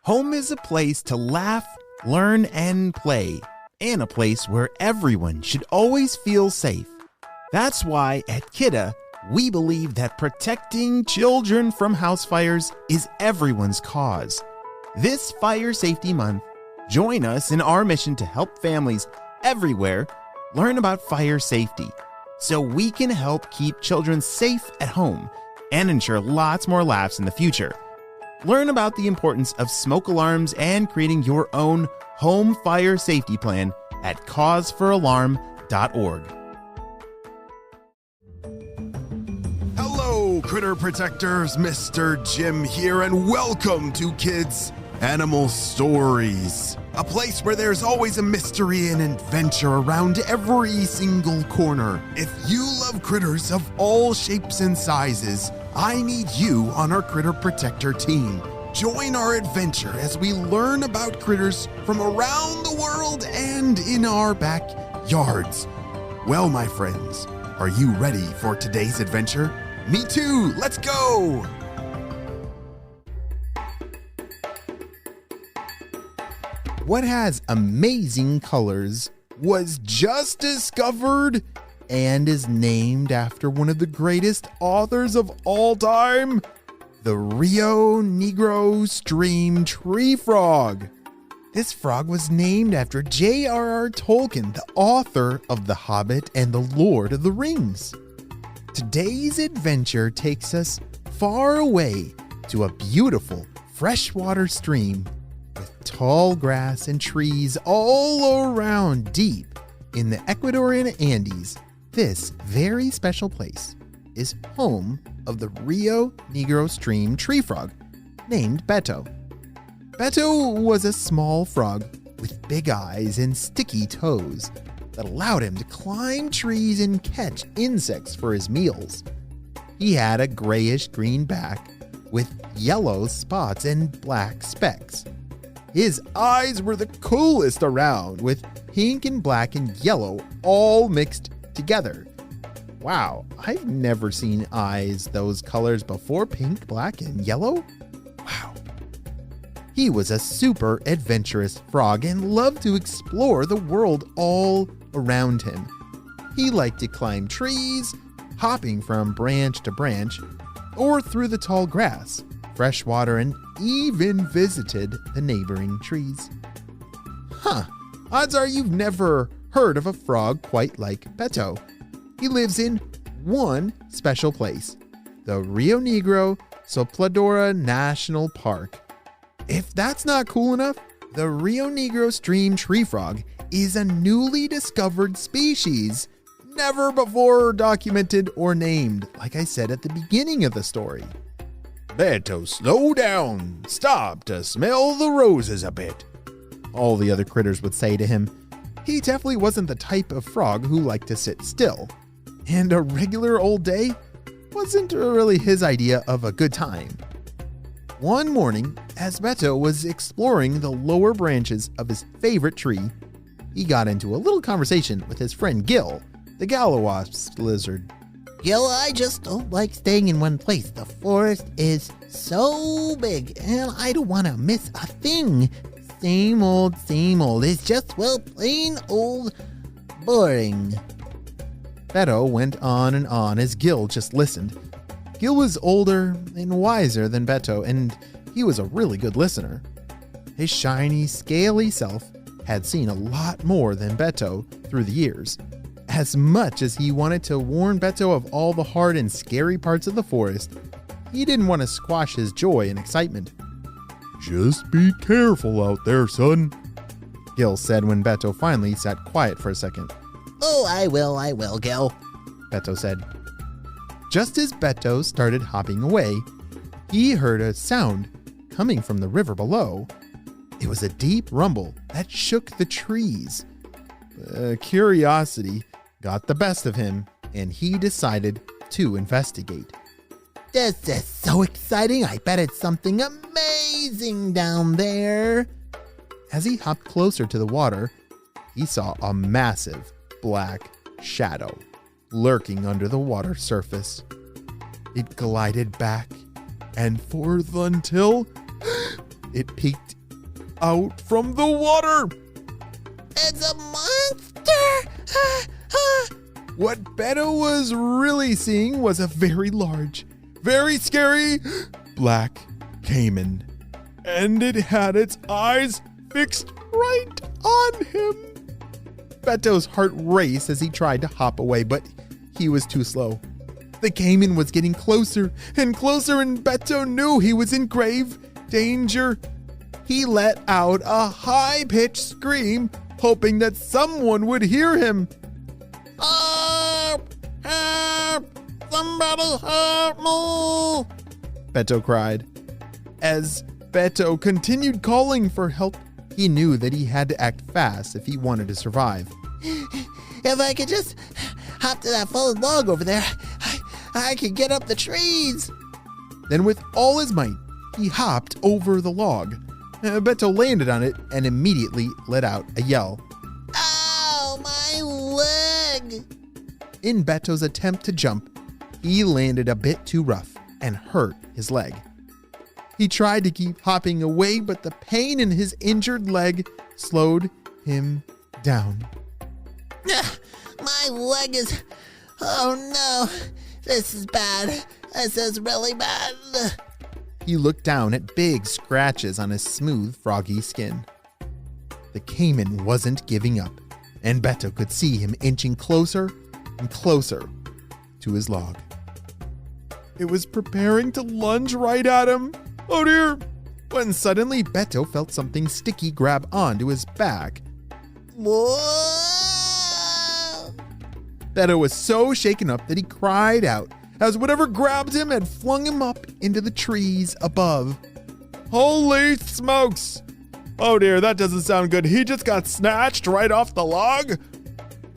Home is a place to laugh, learn, and play, and a place where everyone should always feel safe. That's why at Kidda, we believe that protecting children from house fires is everyone's cause. This Fire Safety Month, join us in our mission to help families everywhere learn about fire safety so we can help keep children safe at home and ensure lots more laughs in the future. Learn about the importance of smoke alarms and creating your own home fire safety plan at causefораlarm.org. Hello, critter protectors. Mr. Jim here, and welcome to Kids Animal Stories, a place where there's always a mystery and adventure around every single corner. If you love critters of all shapes and sizes, I need you on our Critter Protector team. Join our adventure as we learn about critters from around the world and in our backyards. Well, my friends, are you ready for today's adventure? Me too! Let's go! What has amazing colors was just discovered and is named after one of the greatest authors of all time, the Rio Negro stream Treefrog. This frog was named after J.R.R. Tolkien, the author of The Hobbit and The Lord of the Rings. Today's adventure takes us far away to a beautiful freshwater stream with tall grass and trees all around deep in the Ecuadorian Andes. This very special place is home of the Rio Negro stream treefrog named Beto. Beto was a small frog with big eyes and sticky toes that allowed him to climb trees and catch insects for his meals. He had a grayish-green back with yellow spots and black specks. His eyes were the coolest around, with pink and black and yellow all mixed together. Wow, I've never seen eyes those colors before, pink, black, and yellow. Wow. He was a super adventurous frog and loved to explore the world all around him. He liked to climb trees, hopping from branch to branch, or through the tall grass, fresh water, and even visited the neighboring trees. Odds are you've never heard of a frog quite like Beto. He lives in one special place, the Rio Negro Sopladora National Park. If that's not cool enough, the Rio Negro stream treefrog is a newly discovered species, never before documented or named, like I said at the beginning of the story. Beto, slow down. Stop to smell the roses a bit, all the other critters would say to him. He definitely wasn't the type of frog who liked to sit still, and a regular old day wasn't really his idea of a good time. One morning, as Beto was exploring the lower branches of his favorite tree, he got into a little conversation with his friend Gil, the Gallowasp lizard. Gil, I just don't like staying in one place. The forest is so big, and I don't want to miss a thing. Same old, same old. It's just, well, plain old boring. Beto went on and on as Gil just listened. Gil was older and wiser than Beto, and he was a really good listener. His shiny, scaly self had seen a lot more than Beto through the years. As much as he wanted to warn Beto of all the hard and scary parts of the forest, he didn't want to squash his joy and excitement. "Just be careful out there, son," Gil said when Beto finally sat quiet for a second. "Oh, I will, Gil," Beto said. Just as Beto started hopping away, he heard a sound coming from the river below. It was a deep rumble that shook the trees. Curiosity got the best of him, and he decided to investigate. "This is so exciting. I bet it's something amazing down there." As he hopped closer to the water, he saw a massive black shadow lurking under the water surface. It glided back and forth until It peeked out from the water. It's a monster! What Beto was really seeing was a very large, very scary black caiman. And it had its eyes fixed right on him. Beto's heart raced as he tried to hop away, but he was too slow. The caiman was getting closer and closer, and Beto knew he was in grave danger. He let out a high-pitched scream, hoping that someone would hear him. Help! Help! Somebody help me! Beto cried. As Beto continued calling for help, he knew that he had to act fast if he wanted to survive. If I could just hop to that fallen log over there, I could get up the trees. Then with all his might, he hopped over the log. Beto landed on it and immediately let out a yell. Ow, my leg! In Beto's attempt to jump, he landed a bit too rough and hurt his leg. He tried to keep hopping away, but the pain in his injured leg slowed him down. My leg is... Oh no, this is bad. This is really bad. He looked down at big scratches on his smooth, froggy skin. The caiman wasn't giving up, and Beto could see him inching closer and closer to his log. It was preparing to lunge right at him. Oh dear! When suddenly Beto felt something sticky grab onto his back. Whoa! Beto was so shaken up that he cried out as whatever grabbed him had flung him up into the trees above. Holy smokes! Oh dear, that doesn't sound good. He just got snatched right off the log?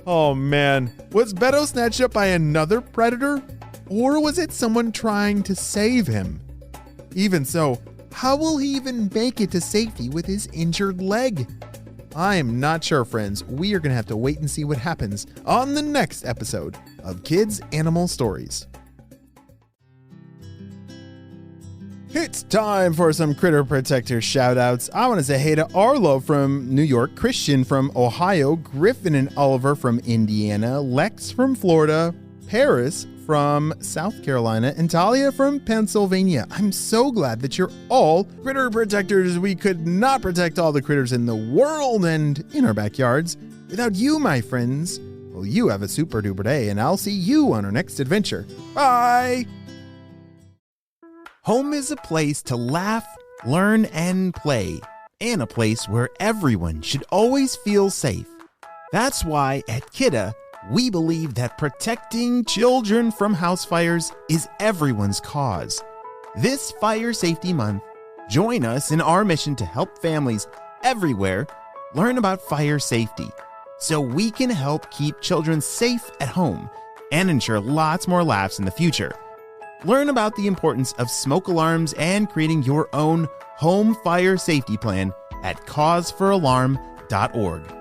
Oh man, was Beto snatched up by another predator? Or was it someone trying to save him? Even so, how will he even make it to safety with his injured leg? I am not sure, friends. We are going to have to wait and see what happens on the next episode of Kids Animal Stories. It's time for some Critter Protector shoutouts. I want to say hey to Arlo from New York, Christian from Ohio, Griffin and Oliver from Indiana, Lex from Florida, Paris from South Carolina, and Talia from Pennsylvania. I'm so glad that you're all critter protectors. We could not protect all the critters in the world and in our backyards without you, my friends. Well, you have a super duper day, and I'll see you on our next adventure. Bye! Home is a place to laugh, learn, and play, and a place where everyone should always feel safe. That's why at Kidda, we believe that protecting children from house fires is everyone's cause. This Fire Safety Month, join us in our mission to help families everywhere learn about fire safety so we can help keep children safe at home and ensure lots more laughs in the future. Learn about the importance of smoke alarms and creating your own home fire safety plan at causeforalarm.org.